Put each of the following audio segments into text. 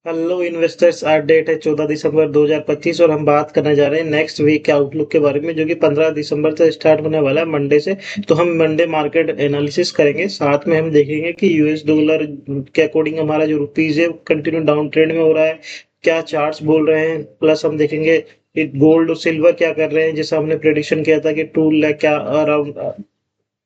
Hello investors, आज date है 14 दिसंबर 2025 और हम बात करने जा रहे हैं नेक्स्ट वीक के आउटलुक के बारे में, जो कि 15 दिसंबर से स्टार्ट होने वाला है, मंडे से। तो हम मंडे मार्केट एनालिसिस करेंगे, साथ में हम देखेंगे कि यूएस डॉलर के अकॉर्डिंग हमारा जो रुपीज है कंटिन्यू डाउन ट्रेंड में हो रहा है, क्या चार्ट्स बोल रहे हैं। प्लस हम देखेंगे कि गोल्ड और सिल्वर क्या कर रहे हैं, जैसा हमने प्रेडिक्शन किया था कि 2 लाख क्या अराउंड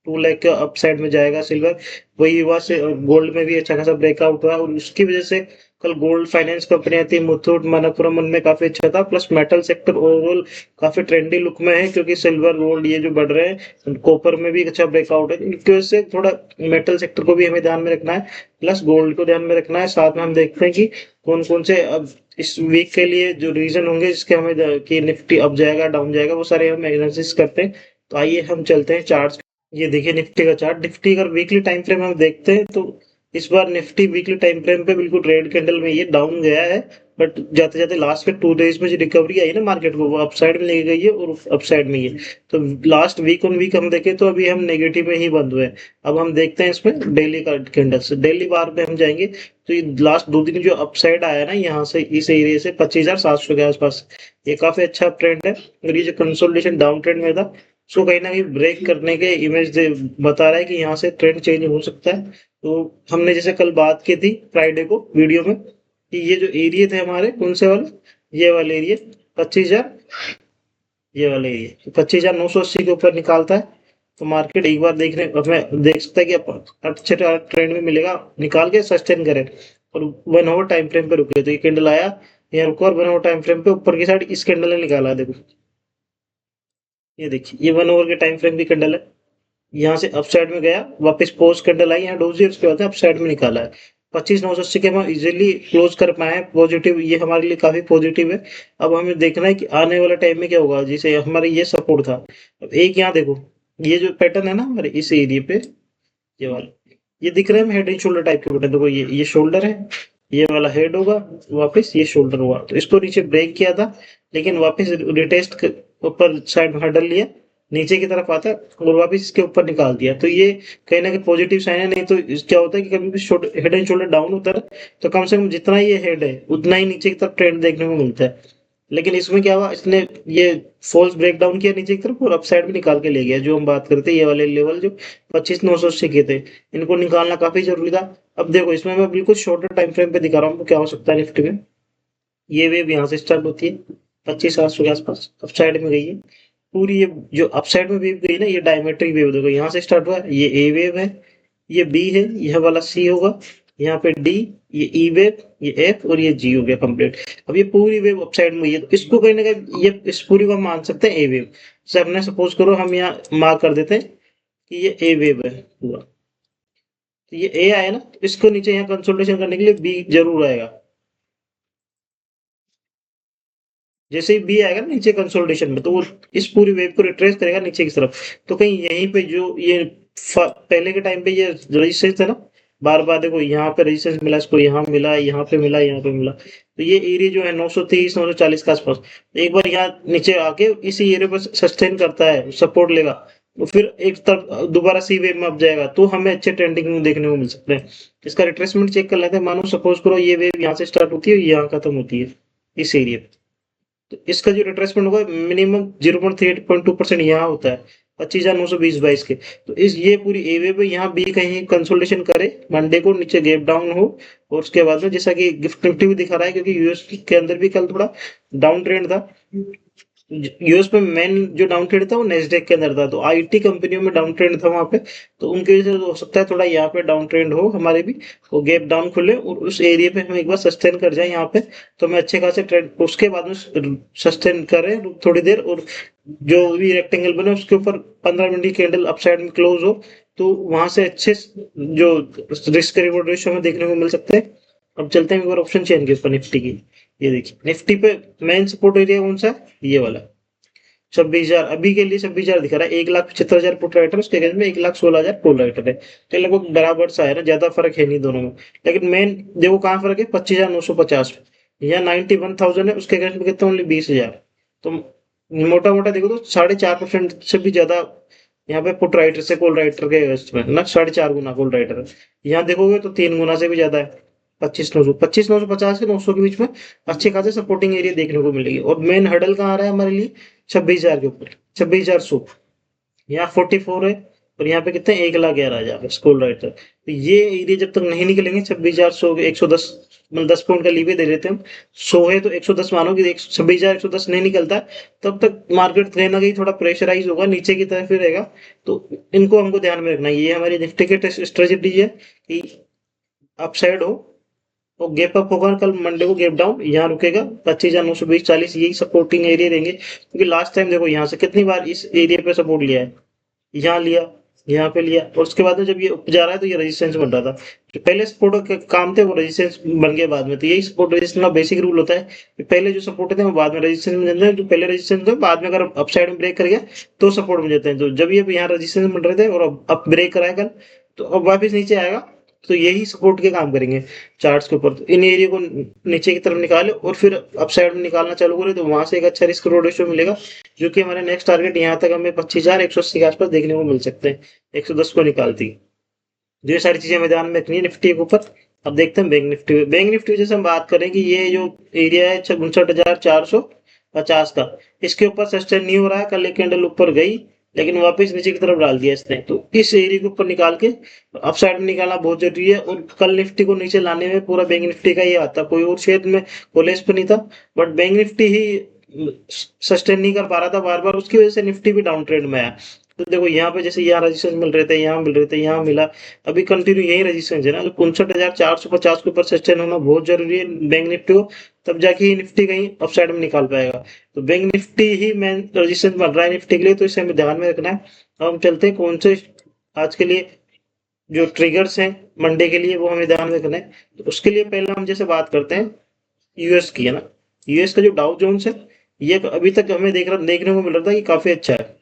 2 लाख के अपसाइड में जाएगा सिल्वर, वही हुआ से। गोल्ड में भी अच्छा खासा ब्रेकआउट हुआ और उसकी वजह से कल गोल्ड फाइनेंस कंपनियां थी, मुथूट मनप्पुरम, उनमें काफी अच्छा था। प्लस मेटल सेक्टर ओवरऑल काफी ट्रेंडी लुक में है, क्योंकि सिल्वर गोल्ड ये जो बढ़ रहे हैं, कॉपर में भी अच्छा ब्रेकआउट है। इनकी वजह से थोड़ा मेटल सेक्टर को भी हमें ध्यान में रखना है, प्लस गोल्ड को ध्यान में रखना है। साथ में हम देखते हैं कि कौन कौन से अब इस वीक के लिए जो रीजन होंगे जिसके हमें कि निफ्टी अप जाएगा डाउन जाएगा, वो सारे हम एनालिसिस करते हैं। तो आइए हम चलते हैं चार्ट। ये देखिए निफ्टी का चार्ट। निफ्टी अगर वीकली टाइम फ्रेम हम देखते हैं तो इस बार निफ्टी वीकली टाइम फ्रेम पे बिल्कुल रेड कैंडल में ये डाउन गया है। बट जाते जाते लास्ट के 2 डेज में जो रिकवरी आई ना मार्केट को, वो अपसाइड में लेके गई है और अपसाइड में ही है। तो लास्ट वीक ऑन वीक हम देखें तो अभी हम नेगेटिव में ही बंद हुए हैं। अब हम देखते हैं इसमें डेली का कैंडल्स, डेली बार पे हम जाएंगे। तो ये लास्ट 2 दिन जो अपसाइड आया ना यहाँ से, इस एरिया से 25,700 के आसपास, ये काफी अच्छा ट्रेंड है। और ये जो कंसोलिडेशन डाउन ट्रेंड में था, उसको कहीं ना कहीं ब्रेक करने के इमेज बता रहा है कि यहाँ से ट्रेंड चेंज हो सकता है। तो हमने जैसे कल बात की थी फ्राइडे को वीडियो में, कि ये जो एरिया थे हमारे, कौन से वाले, ये वाले एरिया 25,000, ये वाले एरिया 25,980 के ऊपर निकालता है तो मार्केट एक बार देखने हमें देख सकता है कि अच्छे ट्रेंड में मिलेगा, निकाल के सस्टेन करे और 1 आवर टाइम फ्रेम पे रुके। तो ये कैंडल आया, यहाँ रुका और 1 आवर टाइम फ्रेम पे ऊपर की साइड इस कैंडल ने निकाला। देखो ये देखिए, ये 1 आवर के टाइम फ्रेम की कैंडल है। यहाँ से अपसाइड में गया, वापस पोस्ट कैंडल आई, यहाँ डोजी, उसके बाद अपसाइड में निकाला है। 25,980 के हम इजीली क्लोज कर पाए हैं पॉजिटिव, ये हमारे लिए काफी पॉजिटिव है। अब हमें देखना है कि आने वाला टाइम में क्या होगा। जैसे हमारे ये सपोर्ट था, अब एक यहाँ देखो, ये जो पैटर्न है ना हमारे इस एरिया पे, ये वाला, ये दिख रहा है हेड एंड शोल्डर टाइप के पैटर्न। देखो ये शोल्डर है, ये वाला हेड होगा, वापस ये शोल्डर हुआ। तो इसको नीचे ब्रेक किया था, लेकिन वापस रिटेस्ट ऊपर साइड में हटल लिया, नीचे की तरफ आता है और वापस इसके ऊपर निकाल दिया। तो ये कहीं ना कहीं पॉजिटिव साइन है। नहीं तो क्या होता है कि कभी भी हेड एंड शोल्डर डाउन होता है तो कम से कम जितना ये हेड है उतना ही नीचे की तरफ ट्रेंड देखने को मिलता है। लेकिन इसमें क्या हुआ, इसने ये फॉल्स ब्रेक डाउन किया नीचे की तरफ और अपसाइड में निकाल के ले गया। जो हम बात करते ये वाले लेवल जो 25,980 के थे, इनको निकालना काफी जरूरी था। अब देखो इसमें मैं बिल्कुल शॉर्टर टाइम फ्रेम पे दिखा रहा हूँ क्या हो सकता है निफ्टी में। ये वेव यहाँ से स्टार्ट होती है 25,700 के आसपास, अपसाइड में गई है पूरी। ये जो अपसाइड में वेव गई ना, ये डायमेट्रिक वेव देखो, यहाँ से स्टार्ट हुआ है, ये ए वेव है, ये बी है, यह वाला सी होगा, यहाँ पे डी, ये ई वेव, ये एफ और ये जी हो गया कंप्लीट। अब ये पूरी वेव अपसाइड में हुई है, तो इसको कहीं ना कहीं ये इस पूरी को हम मान सकते हैं ए वेव। जैसे हमने सपोज करो हम यहाँ मार्क कर देते हैं कि ये ए वेव है पूरा, तो ये ए आया ना, तो इसको नीचे यहाँ कंसोल्टेशन करने के लिए बी जरूर आएगा। जैसे ही बी आएगा ना नीचे कंसोलिडेशन में, तो वो इस पूरी वेव को रिट्रेस करेगा नीचे की तरफ। तो कहीं यहीं पे जो ये पहले के टाइम पे ये रजिस्टेंस था ना, बार बार देखो यहाँ पे रजिस्टेंस मिला, इसको यहाँ मिला, यहाँ पे मिला, यहाँ पे मिला। तो ये एरिया जो है 930 940 के आसपास, तो एक बार यहाँ नीचे आके इसी एरिया पर सस्टेन करता है, सपोर्ट लेगा, तो फिर एक तरफ दोबारा सी वेव में अब जाएगा, तो हमें अच्छे ट्रेंडिंग देखने को मिल सकते हैं। इसका रिट्रेसमेंट चेक कर लेते हैं। मानो सपोज करो ये वेव यहाँ से स्टार्ट होती है, यहाँ खत्म होती है इस एरिया पे, तो इसका जो रिट्रेसमेंट होगा मिनिमम 0.38.2% यहाँ होता है, 25,920 के। तो इस ये पूरी एवे पे यहाँ बी कहीं कंसोलिडेशन करे, मंडे को नीचे गैप डाउन हो, और उसके बाद में जैसा कि गिफ्ट निफ्टी भी दिखा रहा है, क्योंकि यूएस के अंदर भी कल थोड़ा डाउन ट्रेंड था। यूएस में मेन जो डाउन ट्रेंड था वो नेस्डेक के अंदर था, तो आईटी कंपनियों में डाउन ट्रेंड था वहां पे। तो उनकी वजह से हो सकता है थोड़ा यहाँ पे डाउन ट्रेंड हो, हमारे भी वो गैप डाउन खुले और उस एरिया पे हम एक बार सस्टेन कर जाए यहाँ पे, तो मैं अच्छे खासे ट्रेंड उसके बाद में सस्टेन करें थोड़ी देर, और जो भी रेक्टेंगल बने उसके ऊपर 15 मिनट की कैंडल अपसाइड में क्लोज हो, तो वहां से अच्छे जो रिस्क रिवॉर्ड रेशियो में देखने को मिल सकते हैं। अब चलते हैं एक बार ऑप्शन चेन के ऊपर निफ्टी की। ये देखिए निफ्टी पे मेन सपोर्ट एरिया कौन सा है, ये वाला 26,000, अभी के लिए 26,000 दिखा रहा है। 1,75,000 पुट राइटर, उसके अगेंस्ट में 1,16,000 कॉल राइटर है। तो ये लगभग बराबर सा है ना, ज्यादा फर्क है नहीं दोनों में। लेकिन मेन देखो कहाँ फर्क है, 25,950 यहाँ 91,000 है, उसके अगेंस्ट में कितना, ओनली 20,000। तो मोटा मोटा देखो तो 4.5% से भी ज्यादा यहाँ पे पुट राइटर से कॉल राइटर के अगेंस्ट में ना, 4.5 गुना कॉल राइटर है। यहाँ देखोगे तो 3 गुना से भी ज्यादा है। 25,950 से 900 के बीच में अच्छे खासे सपोर्टिंग एरिया देखने को मिलेगी। और मेन हर्डल कहाँ आ रहा है हमारे लिए? 26,000 के ऊपर, 26,100। यहाँ 44 है और यहाँ पे कितने, 1,11,000 स्कूल राइटर। तो ये एरिया जब तक नहीं निकलेंगे 26,400, 110, मतलब 10 पॉइंट का लीवे दे देते हैं हम। 100 है तो 110 मानो कि 26,110 नहीं निकलता है, तब तक मार्केट कहीं ना कहीं थोड़ा प्रेशराइज होगा, नीचे की तरफ ही रहेगा। तो इनको हमको ध्यान में रखना है। ये हमारी निफ्टी की स्ट्रेटेजी है कि अपसाइड हो और गैप अप होगा, कल मंडे को गैप डाउन यहाँ रुकेगा 25,920, 40, यही सपोर्टिंग एरिया रहेंगे। क्योंकि लास्ट टाइम देखो यहाँ से कितनी बार इस एरिया पे सपोर्ट लिया है, यहाँ लिया, यहाँ पे लिया, और उसके बाद में जब ये ऊपर जा रहा है तो ये रेजिस्टेंस बन रहा था। जो पहले सपोर्ट के काम थे वो रेजिस्टेंस बन गए बाद में। तो यही सपोर्ट रेजिस्टेंस का बेसिक रूल होता है कि पहले जो सपोर्ट थे वो बाद में रेजिस्टेंस बन जाते हैं। जो पहले रेजिस्टेंस थे बाद में अगर अपसाइड में ब्रेक कर गया तो सपोर्ट बन जाते हैं। तो जब ये यहाँ रेजिस्टेंस बन रहे थे और अब ब्रेक कराया कल, तो अब वापस नीचे आएगा, तो यही सपोर्ट के काम करेंगे चार्ट्स के ऊपर। तो इन एरिया को नीचे की तरफ निकाले और फिर अपसाइड में निकालना चालू करें, तो वहां से एक अच्छा रिस्क रोड रेशियो मिलेगा, जो कि हमारे नेक्स्ट टारगेट यहाँ तक हमें 25,180 के आसपास देखने को मिल सकते हैं, 110 को निकालती। तो ये सारी चीजें हमें ध्यान में रखनी है निफ्टी के ऊपर। अब देखते हैं बैंक निफ्टी। बैंक निफ्टी जैसे हम बात करें कि ये जो एरिया है 59,450 का, इसके ऊपर सस्टेन नहीं हो रहा है। कल एक कैंडल ऊपर गई लेकिन वापस नीचे की तरफ डाल दिया इसने। तो इस एरिया के ऊपर निकाल के अप साइड में निकालना बहुत जरूरी है। और कल निफ्टी को नीचे लाने में पूरा बैंक निफ्टी का ही आता, कोई और क्षेत्र में कोलेज पे नहीं था, but bank Nifty he sustain नहीं कर पा रहा था बार बार, उसकी वजह से निफ्टी भी डाउन ट्रेंड में आया। तो देखो यहाँ पे जैसे यहाँ रजिस्टेंस मिल रहे थे, यहाँ मिल रहे थे, यहाँ मिला, अभी कंटिन्यू यही रजिस्टेंस है ना। तो 59,450 के ऊपर सस्टेन होना बहुत जरूरी है बैंक निफ्टी को, तब जाके ही निफ्टी कहीं अपसाइड में निकाल पाएगा। तो बैंक निफ्टी ही मेन रजिस्टेंस बन रहा है निफ्टी के लिए, तो इसे हमें ध्यान में रखना है। अब हम चलते हैं कौन से आज के लिए जो ट्रिगर्स हैं मंडे के लिए, वो हमें ध्यान में रखना है। तो उसके लिए पहले हम जैसे बात करते हैं यूएस की, है ना। यूएस का जो डाउ जोन्स है, ये अभी तक हमें देखने को मिल रहा था कि काफी अच्छा है।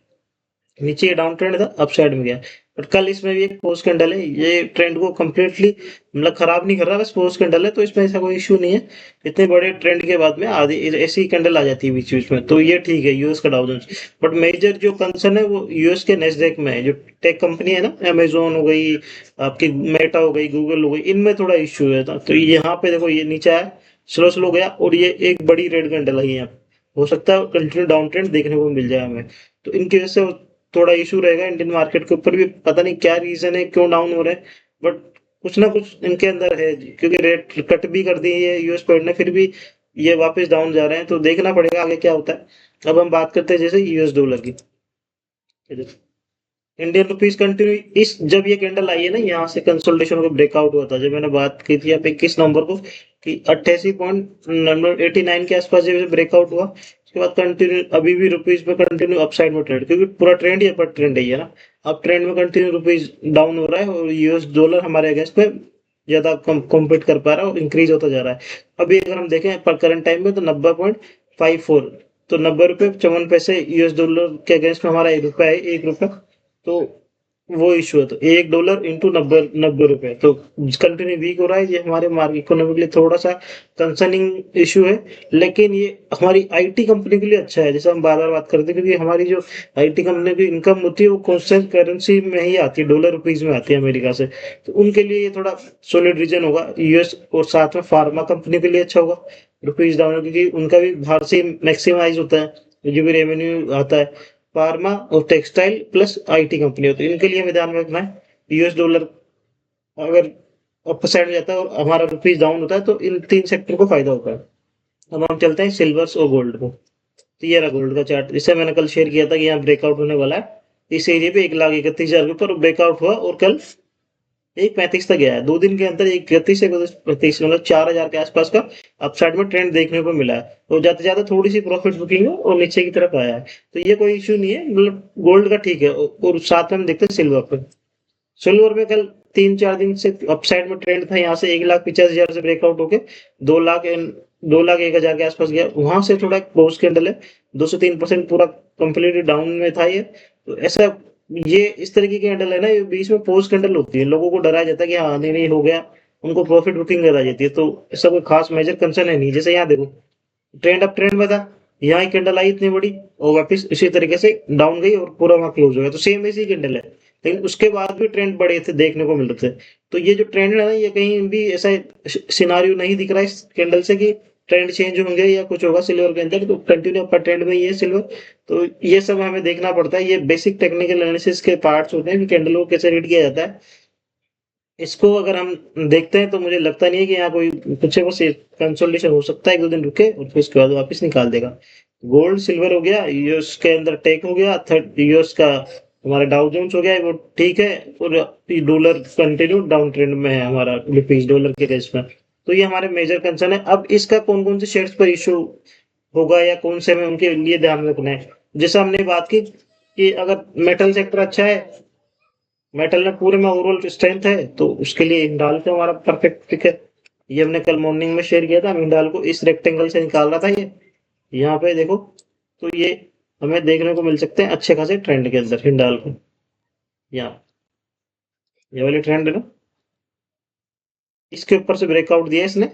नीचे ये डाउन ट्रेंड था, अप साइड में गया, बट कल इसमें भी एक पोस्ट कैंडल है। ये ट्रेंड को कम्प्लीटली मतलब खराब नहीं कर रहा, बस पोस्ट कैंडल है, तो इसमें ऐसा कोई इश्यू नहीं है। इतने बड़े ट्रेंड के बाद में आधी ऐसी कैंडल आ जाती है बीच बीच में, तो ये ठीक है यूएस का डाउ जोन्स। बट मेजर जो कंसर्न है वो यूएस के नेस्डेक में है। जो टेक कंपनी है ना, अमेजोन हो गई, आपकी मेटा हो गई, गूगल हो गई, इनमें थोड़ा इश्यू है। तो यहाँ पे देखो ये नीचे आया, स्लो स्लो गया, और ये एक बड़ी रेड कैंडल आई है। हो सकता है कंटिन्यू डाउन ट्रेंड देखने को मिल जाए हमें। तो इनकी वजह से थोड़ा इशू रहेगा इंडियन मार्केट के ऊपर भी। पता नहीं क्या रीजन है, क्यों डाउन हो रहे हैं, बट कुछ ना कुछ इनके अंदर है, क्योंकि रेट कट भी कर दी है यूएस फेड ने, फिर भी ये वापस डाउन जा रहे हैं। तो देखना पड़ेगा आगे क्या होता है। अब हम बात करते हैं जैसे यूएस डॉलर की। इंडियन रुपीज कंटिन्यू इस, जब ये कैंडल आई है ना, यहाँ से कंसोलिडेशन को ब्रेकआउट हुआ था, जब मैंने बात की थी यहाँ पे 21 नवंबर को कि 88.89 के आसपास जब ब्रेकआउट हुआ, उसके बाद कंटिन्यू अभी भी रुपीज में कंटिन्यू अपसाइड में ट्रेड, क्योंकि पूरा ट्रेंड ही अपर ट्रेंड है ना। अब ट्रेंड में कंटिन्यू रुपीज डाउन हो रहा है और यूएस डॉलर हमारे अगेंस्ट पे ज्यादा कॉम्पीट कर पा रहा है और इंक्रीज होता जा रहा है। अभी अगर हम देखें पर करंट टाइम में तो 90.54, तो 90 रुपये 54 पैसे यूएस डॉलर के अगेंस्ट में हमारा 1 रुपया है, 1 रुपया। तो वो इशू है। तो $1 इंटू 90 रुपए, तो कंटिन्यू वीक हो रहा है। ये हमारे मार्केट इकोनॉमी के लिए थोड़ा सा कंसर्निंग इशू है, लेकिन ये हमारी आईटी कंपनी के लिए अच्छा है, जैसे हम बार बार बात करते हैं, क्योंकि हमारी जो आईटी कंपनी की इनकम होती है वो कॉन्स्टेंट करेंसी में ही आती है, डॉलर रुपीज में आती है अमेरिका से। तो उनके लिए ये थोड़ा सॉलिड रीजन होगा यूएस, और साथ में फार्मा कंपनी के लिए अच्छा होगा रुपीज डाउन, क्योंकि उनका भी बाहर से मैक्सिमाइज होता है जो भी रेवेन्यू आता है। फार्मा और टेक्सटाइल प्लस आईटी कंपनी होती है, इनके लिए हमें ध्यान में रखना है। यूएस डॉलर अगर अपर साइड में जाता है और हमारा रुपीज डाउन होता है, तो इन 3 सेक्टर को फायदा होता है। अब हम चलते हैं सिल्वर्स और गोल्ड को। तो ये रहा गोल्ड का चार्ट, जिससे मैंने कल शेयर किया था कि यहाँ ब्रेकआउट होने वाला है। इस एरिया पे 1,31,000 के ऊपर ब्रेकआउट हुआ और कल 1,35 तक गया है। 2 दिन के अंदर 1,31 से 1,35, मतलब 4,000 के आसपास का अपसाइड में ट्रेंड देखने को मिला है। तो जाते जाते थोड़ी सी प्रॉफिट बुकिंग है और नीचे की तरफ आया है, तो ये कोई इश्यू नहीं है, मतलब गोल्ड का ठीक है। और साथ में हम देखते हैं सिल्वर पे। सिल्वर में कल 3-4 दिन से अपसाइड में ट्रेंड था, यहाँ से 1,50,000 से ब्रेकआउट होके 2,01,000 के आसपास गया। वहां से थोड़ा पोस्ट कैंडल है, 203% पूरा कंप्लीटली डाउन में था ये। तो ऐसा, ये इस तरीके की कैंडल है ना, ये बीच में पोस्ट कैंडल होती है, लोगों को डराया जाता है कि हाँ नहीं नहीं हो गया, उनको प्रॉफिट बुकिंग कराई जाती है। तो ऐसा कोई खास मेजर कंसर्न है नहीं। जैसे यहाँ देखो ट्रेंड अप ट्रेंड में था, यहाँ कैंडल आई इतनी बड़ी और वापस इसी तरीके से डाउन गई और पूरा वहां क्लोज हो गया। तो सेम ऐसी कैंडल है, लेकिन उसके बाद भी ट्रेंड बढ़े थे देखने को मिल रहे थे। तो ये जो ट्रेंड है ना, ये कहीं भी ऐसा सिनारियो नहीं दिख रहा है इस कैंडल से कि ट्रेंड चेंज होंगे या कुछ होगा सिल्वर के अंदर। तो कंटिन्यू अपर ट्रेंड में ही है सिल्वर। तो ये सब हमें देखना पड़ता है, ये बेसिक टेक्निकल एनालिसिस के पार्ट्स होते हैं कि कैंडल को कैसे रीड किया जाता है। इसको अगर हम देखते हैं तो मुझे लगता नहीं है कि यहाँ कोई कुछ है, बस कंसोलिडेशन हो सकता है, एक दो दिन रुके और फिर उसके बाद वापस निकाल देगा। गोल्ड सिल्वर हो गया, यूएस के अंदर टेक हो गया, थर्ड यूएस का हमारा डाउ जोन्स हो गया, वो ठीक है। और डॉलर कंटिन्यू डाउन ट्रेंड में है हमारा, रुपीज डॉलर के केस में। तो ये हमारे मेजर कंसर्न है। अब इसका कौन कौन से शेयर्स पर इशू होगा या कौन से में उनके लिए ध्यान रखना है, जैसे हमने बात की कि अगर मेटल सेक्टर अच्छा है, मेटल में पूरे में ओवरऑल स्ट्रेंथ है, तो उसके लिए हिंडाल्को हमारा परफेक्ट पिक है। ये हमने कल मॉर्निंग में शेयर किया था, हिंडाल्को इस रेक्टेंगल से निकाल रहा था ये, यहाँ पे देखो। तो ये हमें देखने को मिल सकते हैं अच्छे खासे ट्रेंड के अंदर हिंडाल्को। यहाँ ये वाली ट्रेंड है ना, इसके ऊपर से ब्रेकआउट दिया इसने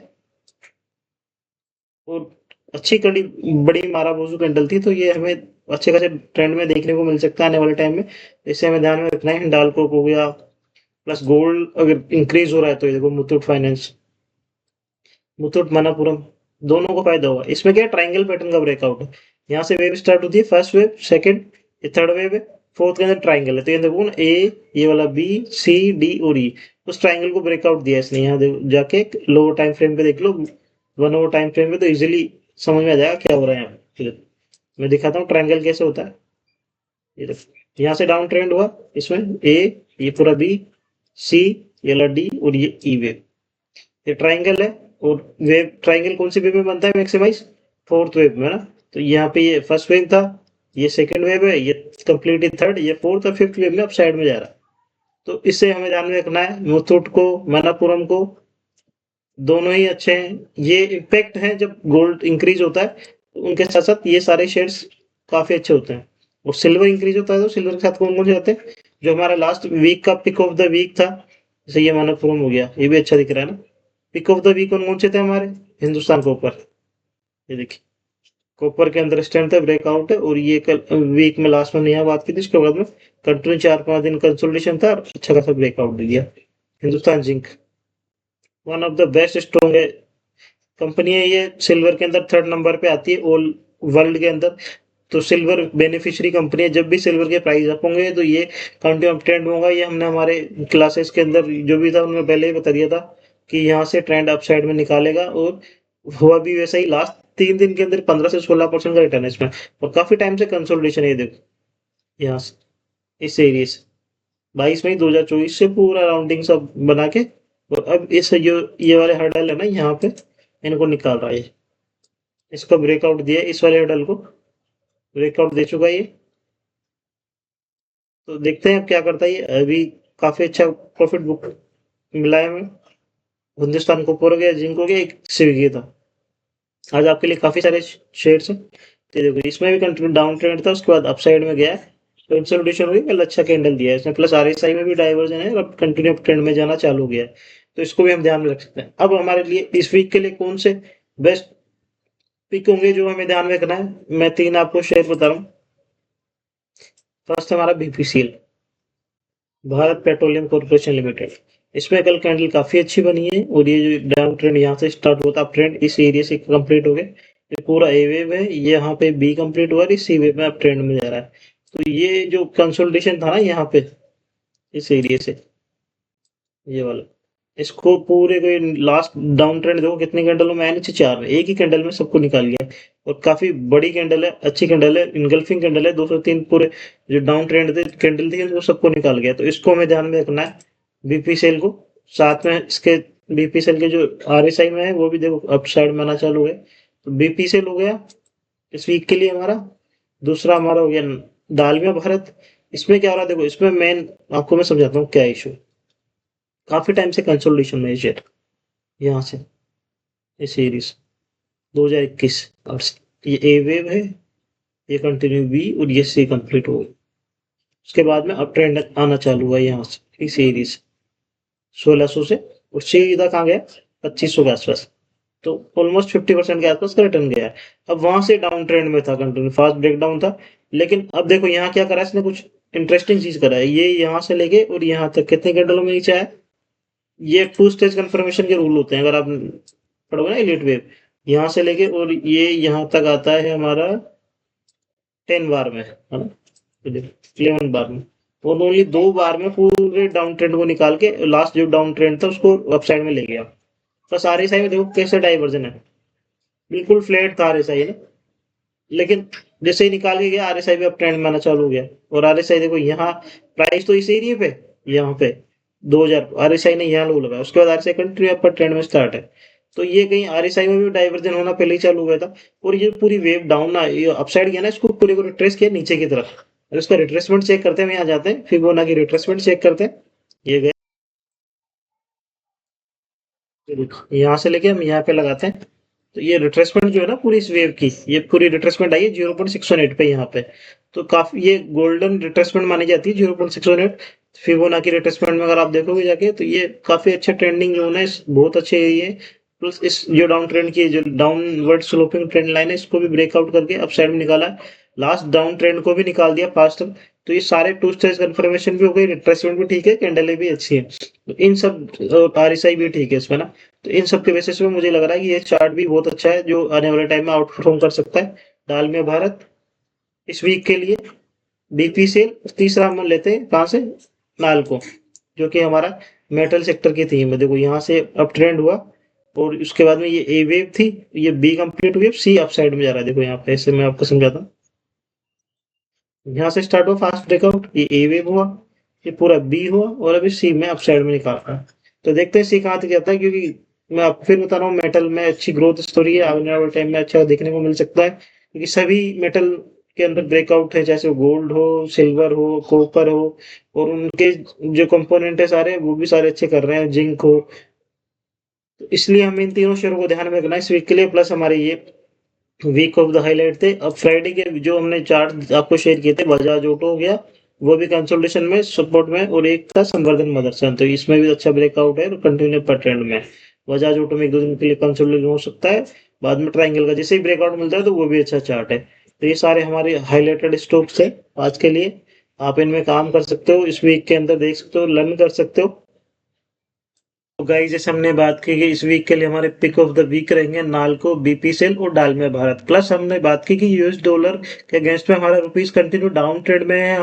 और अच्छी कड़ी बड़ी माराबोजू कैंडल थी। तो ये हमें अच्छे खासे ट्रेंड में देखने को मिल सकता है आने वाले टाइम में। इसे हमें ध्यान में रखना है। हिंडाल्को हो गया, प्लस गोल्ड अगर इंक्रीज हो रहा है तो ये देखो मुथूट फाइनेंस, मुथूट मनापुरम, दोनों को फायदा होगा। इसमें क्या है, ट्राइंगल पैटर्न का ब्रेकआउट है। यहाँ से वेव स्टार्ट होती है, फर्स्ट वेव, सेकंड, ये थर्ड वेव है, फोर्थ के अंदर ट्राइंगल है। तो ये देखो ना, ए, ये वाला बी, सी, डी और ई, उस ट्राइंगल को ब्रेकआउट दिया इसने। यहाँ जाके लोअर टाइम फ्रेम पे देख लो, 1 आवर टाइम फ्रेम पे, तो इजिली समझ में आ जाएगा क्या हो रहा है यहाँ पे। मैं दिखाता हूँ ट्राइंगल कैसे होता है। ये देखो, यहाँ से डाउन ट्रेंड हुआ इसमें, ए, ये पूरा बी, सी, ये वाला डी और ये ई वेव, ये ट्राइंगल है। और वेव ट्राइंगल कौन सी वेव में बनता है मैक्सिमाइज, फोर्थ वेव में ना। तो यहाँ पे ये फर्स्ट वेव था, ये सेकंड वेव है, ये कंप्लीटली थर्ड, ये फोर्थ और फिफ्थ वेव में अब साइड में जा रहा है। तो इससे हमें ध्यान में रखना है। मुथूट को, मनापुरम को, दोनों ही अच्छे हैं। ये इम्पैक्ट है जब गोल्ड इंक्रीज होता है, तो उनके साथ साथ ये सारे शेयर्स काफी अच्छे होते हैं। और सिल्वर इंक्रीज होता है तो सिल्वर के साथ कौन कौन से आते हैं, जो हमारा लास्ट वीक का पिक ऑफ द वीक था, जैसे ये मनापुरम हो गया, ये भी अच्छा दिख रहा है ना। पिक ऑफ द वीक कौन कौन से थे हमारे, हिंदुस्तान कॉपर, ये देखिए कॉपर के अंदर स्ट्रेंथ है, ब्रेकआउट है। और ये कल वीक में लास्ट में यहाँ बात की थी, उसके बाद में कंटिन्यू 4-5 दिन कंसोलिडेशन था और अच्छा खासा ब्रेकआउट दे दिया। Hindustan zinc one of the best strong है कंपनी है, ये सिल्वर के अंदर थर्ड नंबर पे आती है ऑल वर्ल्ड के अंदर। तो सिल्वर बेनिफिशियरी कंपनी है। जब भी सिल्वर के प्राइस अप होंगे तो ये कंटिन्यू अप ट्रेंड होगा। ये हमने हमारे क्लासेस के अंदर जो भी था उनमें पहले ही बता दिया था कि यहाँ से ट्रेंड अप साइड में निकालेगा, और हुआ भी वैसा ही। लास्ट 3 दिन के अंदर 15 से 16% का रिटर्न है इसमें, और काफी टाइम से कंसोलिडेशन है। ये देखो यहाँ से इस एरिया से 22 मई 2024 से पूरा राउंडिंग सब बना के, और अब इस जो ये वाले हर्डल है ना, यहाँ पे इनको निकाल रहा है। इसका ब्रेकआउट दिया है, इस वाले हर्डल को ब्रेकआउट दे चुका है ये। तो देखते हैं अब क्या करता है ये। अभी काफी अच्छा प्रॉफिट बुक मिला है हमें। हिंदुस्तान कॉपर हो गया, जिंक हो गया, एक स्विगी था। आज आपके लिए काफी सारे शेयर्स हैं। तो देखो इसमें भी कंटिन्यू डाउन ट्रेंड था, उसके बाद अपसाइड में गया है, कंसोलिडेशन हुई, कल अच्छा कैंडल दिया है इसने। प्लस आरएसआई में भी डाइवर्जन है, अब कंटिन्यू ट्रेंड में जाना चालू हो गया है। तो इसको भी हम ध्यान में रख सकते हैं। अब हमारे लिए इस वीक के लिए कौन से बेस्ट पिक होंगे जो हमें ध्यान में रखना है, मैं 3 आपको शेयर बता रहा हूँ। फर्स्ट हमारा BPCL, Bharat petroleum corporation limited. इसमें कल कैंडल काफी अच्छी बनी है, और ये जो डाउन ट्रेंड यहाँ से स्टार्ट हुआ था, अप ट्रेंड इस एरिया से कंप्लीट हो गया। ये पूरा ए वेव है, ये यहाँ पे बी कंप्लीट हुआ, इस सी वेव में अप ट्रेंड में जा रहा है। तो ये जो कंसोलिडेशन था ना यहाँ पे इस एरिया से, ये वाला, इसको पूरे को लास्ट डाउन ट्रेंड देखो कितने कैंडलों में आया, नीचे 4 में, एक ही कैंडल में सबको निकाल गया। और काफी बड़ी कैंडल है, अच्छी कैंडल है, इनगल्फिंग कैंडल है। 203 पूरे जो डाउन ट्रेंड थे कैंडल थी वो सबको निकाल गया। तो इसको हमें ध्यान में रखना है, बीपीसीएल को। साथ में इसके बीपीसीएल के जो आरएसआई में है वो भी देखो अप साइड में आना चालू है। तो बीपीसीएल हो गया इस वीक के लिए हमारा। दूसरा हमारा हो गया दालमिया भारत। इसमें क्या हो रहा है देखो, इसमें मेन आपको मैं समझाता हूँ क्या इशू। काफी टाइम से कंसोलिडेशन में शेयर, यहाँ से इस सीरीज 2021, और ये ए वेव है, ये कंटिन्यू बी, और ये सी कंप्लीट हो गई। उसके बाद में अप ट्रेंड आना चालू हुआ यहाँ से इस सीरीज 1600 से, और सीधा कहाँ गया 2500 के आसपास। तो ऑलमोस्ट 50% के आसपास का रिटर्न गया है। अब वहां से डाउन ट्रेंड में था, कंटिन्यू फास्ट ब्रेकडाउन था। लेकिन अब देखो यहाँ क्या करा इसने, कुछ इंटरेस्टिंग चीज करा है, ये यहाँ से लेके और यहाँ तक कितने कैंडलों में नीचे आया। ये टू स्टेज कंफर्मेशन के रूल होते हैं, अगर आप पढ़ोगे ना एलिट वेव, यहाँ से लेके और ये यहाँ तक आता है हमारा 10 बार में, है ना, 11 बार में, और ओनली 2 बार में पूरे डाउन ट्रेंड को निकाल के लास्ट जो डाउन ट्रेंड था उसको अपसाइड में ले गया। बस आरएसआई में देखो कैसे डाइवर्जन है, बिल्कुल फ्लैट था आरएसआई ना, लेकिन जैसे ही निकाल के गया आरएसआई भी अब ट्रेंड में आना चालू हो गया। और आरएसआई देखो यहाँ प्राइस तो इसी एरिया पे, यहाँ पे 2000 आरएसआई ने यहाँ लो लगाया, उसके बाद आरएसआई कंटिन्यू अपर ट्रेंड में स्टार्ट है। तो ये कहीं आरएसआई में भी डाइवर्जन होना पहले ही चालू हो गया था, और ये पूरी वेव डाउन ना ये अपसाइड गया ना, इसको पूरे को रिट्रेस किया नीचे की तरफ। और इसका रिट्रेसमेंट चेक करते हैं, यहाँ जाते हैं फिबोनाची की रिट्रेसमेंट चेक करते हैं। ये गए, यहाँ से लेके हम यहाँ पे लगाते हैं, तो ये रिट्रेसमेंट जो है ना पूरी इस वेव की, ये पूरी रिट्रेसमेंट आई है 0.618 पे यहाँ पे। तो काफी ये गोल्डन रिट्रेसमेंट मानी जाती है 0.618। फिबोनाची रिट्रेसमेंट में अगर आप देखोगे जाके तो ये काफी अच्छा ट्रेंडिंग जोन है, बहुत अच्छे ये। प्लस इस जो डाउन ट्रेंड की जो डाउनवर्ड स्लोपिंग ट्रेंड लाइन है इसको भी ब्रेकआउट करके अप साइड में निकाला है, लास्ट डाउन ट्रेंड को भी निकाल दिया फास्ट। तो ये सारे टू स्टेज कंफर्मेशन भी हो गई, रिट्रेसमेंट भी ठीक है, कैंडल भी अच्छी है, तो इन सब आरएसआई भी ठीक है इसमें ना। तो इन सब के बेसिस पे मुझे लग रहा है कि ये चार्ट भी बहुत अच्छा है, जो आने वाले टाइम में आउट परफॉर्म कर सकता है डालमिया भारत इस वीक के लिए। बीपी सेल तीसरा हम लेते हैं कहाँ से, नालको, जो कि हमारा मेटल सेक्टर की थीम है। देखो यहाँ से अप ट्रेंड हुआ और उसके बाद में ये ए वेव थी, ये बी कंप्लीट हुई, सी अप साइड में जा रहा है। देखो यहाँ पे ऐसे मैं आपको समझाता हूँ, यहाँ से स्टार्ट हुआ फास्ट ब्रेकआउट, ये ए वेव हुआ, ये पूरा बी हुआ और अभी सी में अप साइड में निकाल रहा है। तो देखते हैं सी कहाँ तक जाता है, क्योंकि मैं आपको फिर बता रहा हूँ मेटल में अच्छी ग्रोथ स्टोरी है, आने वाले टाइम में अच्छा देखने को मिल सकता है, क्योंकि सभी मेटल के अंदर ब्रेकआउट है, चाहे गोल्ड हो, सिल्वर हो, कॉपर हो, और उनके जो कंपोनेंट है सारे वो भी सारे अच्छे कर रहे हैं, जिंक हो। तो इसलिए हमें इन तीनों शेयरों को ध्यान में रखना है इस वीक के लिए। प्लस हमारे ये वीक ऑफ द हाईलाइट थे। अब फ्राइडे के जो हमने चार्ट आपको शेयर किए थे, बजाज ऑटो हो गया, वो भी कंसोलिडेशन में सपोर्ट में, और एक था संवर्धन मदरसन, तो इसमें भी अच्छा ब्रेकआउट है और कंटिन्यू पर ट्रेंड में। बजाज ऑटो में 1-2 दिन के लिए कंसोलिडेशन हो सकता है, बाद में ट्रायंगल का जैसे ही ब्रेकआउट मिलता है तो वो भी अच्छा चार्ट है। तो ये सारे हमारे हाईलाइटेड स्टॉक्स है आज के लिए, आप इनमें काम कर सकते हो, इस वीक के अंदर देख सकते हो, लर्न कर सकते हो। तो गाइस जैसे हमने बात की कि इस वीक के लिए हमारे पिक ऑफ द वीक रहेंगे नाल्को, बीपीसीएल और डालमिया भारत। प्लस हमने बात की कि यूएस डॉलर के अगेंस्ट में हमारा रुपीस कंटिन्यू डाउन ट्रेंड में है,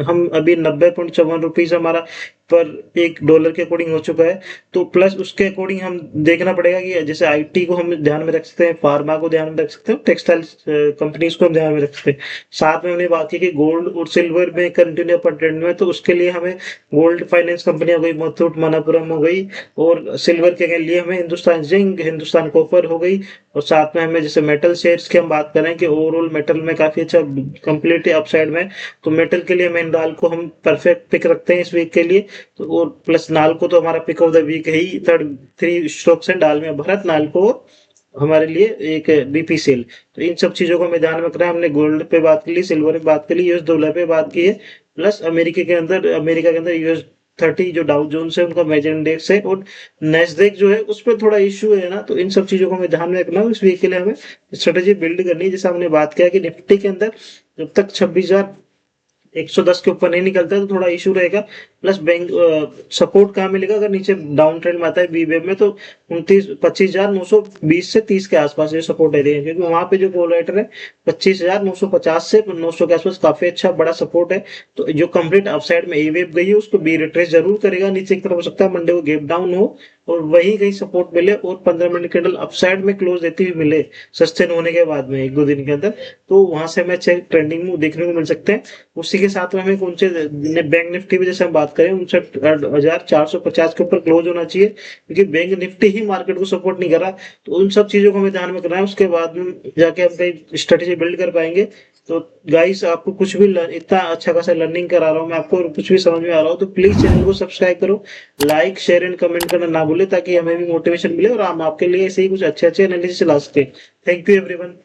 हम अभी 90.54 रुपीस हमारा पर $1 के अकॉर्डिंग हो चुका है। तो प्लस उसके अकॉर्डिंग हम देखना पड़ेगा कि जैसे आईटी को हम ध्यान में रख सकते हैं, फार्मा को ध्यान में रख सकते हैं, टेक्सटाइल कंपनीज को हम ध्यान में रख सकते हैं। साथ में हमने बात की कि गोल्ड और सिल्वर में कंटिन्यू अपर ट्रेंड में, तो उसके लिए हमें गोल्ड फाइनेंस कंपनी हो गई, मुथूट मनप्पुरम हो गई, और सिल्वर के लिए हमें हिंदुस्तान जिंक, हिंदुस्तान कॉपर हो गई, और साथ में हमें जैसे मेटल शेयर्स की हम बात करें कि ओवरऑल मेटल में काफी अच्छा कंप्लीट अपसाइड में, तो मेटल के लिए हमें डाल को हम परफेक्ट पिक रखते हैं इस वीक के लिए। तो और प्लस नाल्को तो हमारा पिक ऑफ द वीक है ही, थर्ड 3 स्टॉक्स हैं डालमिया भारत, नाल्को हमारे लिए एक बीपीसीएल। तो इन सब चीजों को हमें ध्यान में रखना है। हमने गोल्ड पे बात की, सिल्वर पे बात की, यूएस डॉलर पे बात की है, प्लस अमेरिका के अंदर यूएस 30 जो डाउ जोन्स है उनका मेजर इंडेक्स है, और नेस्डेक जो है उस पर थोड़ा इश्यू है ना। तो इन सब चीजों को हमें ध्यान में रखना है, इस वीक के लिए हमें स्ट्रेटेजी बिल्ड करनी है। जैसे हमने बात किया कि निफ्टी के अंदर जब तक 26,110 के ऊपर नहीं निकलता है तो थोड़ा इशू रहेगा। प्लस बैंक सपोर्ट कहाँ मिलेगा, अगर नीचे डाउन ट्रेंड में आता है बी वेब में, तो 25,920 से 30 के आसपास ये सपोर्ट एरिया है, क्योंकि वहां पे जो कोलेटर है 25,950 से 900 के आसपास काफी अच्छा बड़ा सपोर्ट है। तो जो कंप्लीट अपसाइड में ए वेब गई है उसको बी रिट्रेस जरूर करेगा नीचे की तरफ, हो सकता है मंडे को गैप डाउन हो और वही कहीं सपोर्ट मिले और 15 मिनट कैंडल अपसाइड में क्लोज देती हुई मिले सस्टेन होने के बाद में 1-2 दिन के अंदर, तो वहां से हमें अच्छे ट्रेंडिंग मूव देखने को मिल सकते हैं। उसी के साथ में हमें कौन से बैंक निफ्टी में जैसे हम बात करें 59,450 के ऊपर क्लोज होना चाहिए, क्योंकि बैंक निफ्टी ही मार्केट को सपोर्ट नहीं कर रहा। तो उन सब चीजों को हमें ध्यान में करना है, उसके बाद में जाके हम कहीं स्ट्रेटेजी बिल्ड कर पाएंगे। तो गाइस आपको कुछ भी इतना अच्छा खासा लर्निंग करा रहा हूँ मैं आपको, कुछ भी समझ में आ रहा हो तो प्लीज चैनल को सब्सक्राइब करो, लाइक शेयर एंड कमेंट करना ना भूले, ताकि हमें भी मोटिवेशन मिले और हम आपके लिए ऐसे ही कुछ अच्छे अच्छे एनालिसिस ला सके। Thank you everyone.